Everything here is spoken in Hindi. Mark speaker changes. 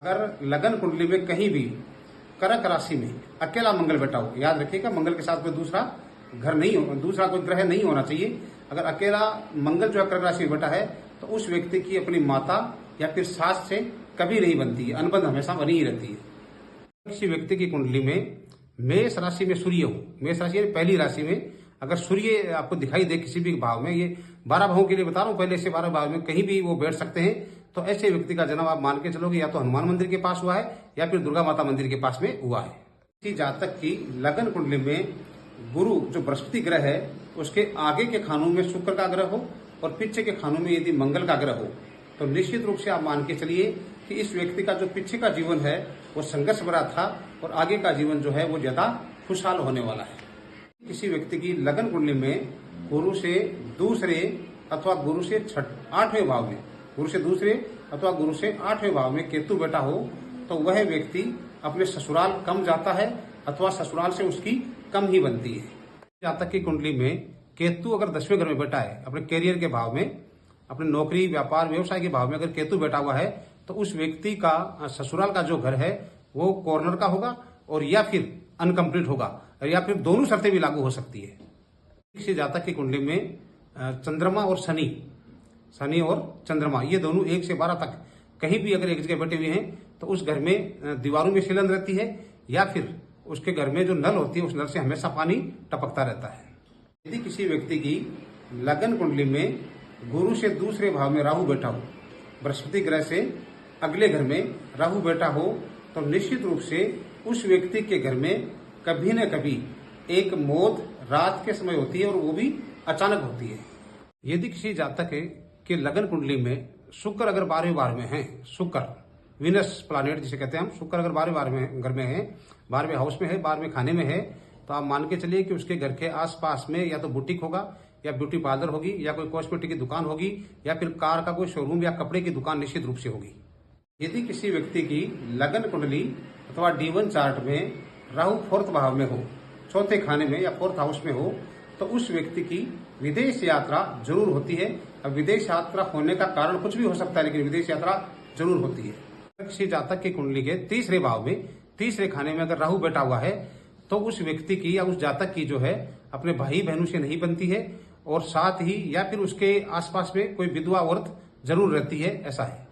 Speaker 1: अगर लगन कुंडली में कहीं भी कर्क राशि में अकेला मंगल बैठा हो, याद रखिएगा मंगल के साथ कोई दूसरा घर नहीं हो, दूसरा कोई ग्रह नहीं होना चाहिए। अगर अकेला मंगल जो है कर्क राशि में बैठा है तो उस व्यक्ति की अपनी माता या फिर सास से कभी नहीं बनती है, अनबन हमेशा बनी ही रहती है। किसी व्यक्ति की कुंडली में मेष राशि में सूर्य हो, मेष राशि पहली राशि में अगर सूर्य आपको दिखाई दे किसी भी भाव में, ये 12 भावों के लिए बता रहा हूं, पहले से 12 भाव में कहीं भी वो बैठ सकते हैं, तो ऐसे व्यक्ति का जन्म आप मान के चलोगे या तो हनुमान मंदिर के पास हुआ है या फिर दुर्गा माता मंदिर के पास में हुआ है। इसी जातक की लगन कुंडली में गुरु जो बृहस्पति ग्रह है उसके आगे के खानों में शुक्र का ग्रह हो और पीछे के खानों में यदि मंगल का ग्रह हो तो निश्चित रूप से आप मान के चलिए कि इस व्यक्ति का जो पीछे का जीवन है वो संघर्ष भरा था और आगे का जीवन जो है वो ज्यादा खुशहाल होने वाला है। किसी व्यक्ति की लगन कुंडली में गुरु से दूसरे अथवा गुरु से 8वें भाव में, गुरु से दूसरे अथवा गुरु से 8वें भाव में केतु बैठा हो तो वह व्यक्ति अपने ससुराल कम जाता है अथवा ससुराल से उसकी कम ही बनती है। जातक की कुंडली में केतु अगर 10वें घर में बैठा है, अपने कैरियर के भाव में, अपने नौकरी व्यापार व्यवसाय के भाव में अगर केतु बैठा हुआ है तो उस व्यक्ति का ससुराल का जो घर है वो कॉर्नर का होगा और या फिर अनकम्प्लीट होगा या फिर दोनों शर्तें भी लागू हो सकती है। किसी जातक की कुंडली में चंद्रमा और शनि और चंद्रमा ये दोनों 1 से 12 तक कहीं भी अगर एक जगह बैठे हुए हैं तो उस घर में दीवारों में सीलन रहती है या फिर उसके घर में जो नल होती है उस नल से हमेशा पानी टपकता रहता है। यदि किसी व्यक्ति की लगन कुंडली में गुरु से दूसरे भाव में राहु बैठा हो, बृहस्पति ग्रह से अगले घर में राहु बैठा हो तो निश्चित रूप से उस व्यक्ति के घर में कभी न कभी एक मौत रात के समय होती है और वो भी अचानक होती है। यदि किसी जातक के लगन कुंडली में शुक्र अगर 12वें भाव में है, शुक्र विनस प्लैनेट जिसे कहते हैं हम, शुक्र अगर 12वें घर में है, 12वें हाउस में है, 12वें खाने में है तो आप मान के चलिए कि उसके घर के आसपास में या तो बुटीक होगा या ब्यूटी पार्लर होगी या कोई कॉस्मेटिक की दुकान होगी या फिर कार का कोई शोरूम या कपड़े की दुकान निश्चित रूप से होगी। यदि किसी व्यक्ति की लगन कुंडली अथवा D1 चार्ट में राहु 4th भाव में हो, 4थे खाने में या 4th हाउस में हो तो उस व्यक्ति की विदेश यात्रा जरूर होती है। अब विदेश यात्रा होने का कारण कुछ भी हो सकता है लेकिन विदेश यात्रा जरूर होती है। किसी जातक की कुंडली के 3रे भाव में, 3रे खाने में अगर राहु बैठा हुआ है तो उस व्यक्ति की या उस जातक की जो है अपने भाई बहनों से नहीं बनती है और साथ ही या फिर उसके आसपास में कोई विधवा औरत जरूर रहती है, ऐसा है।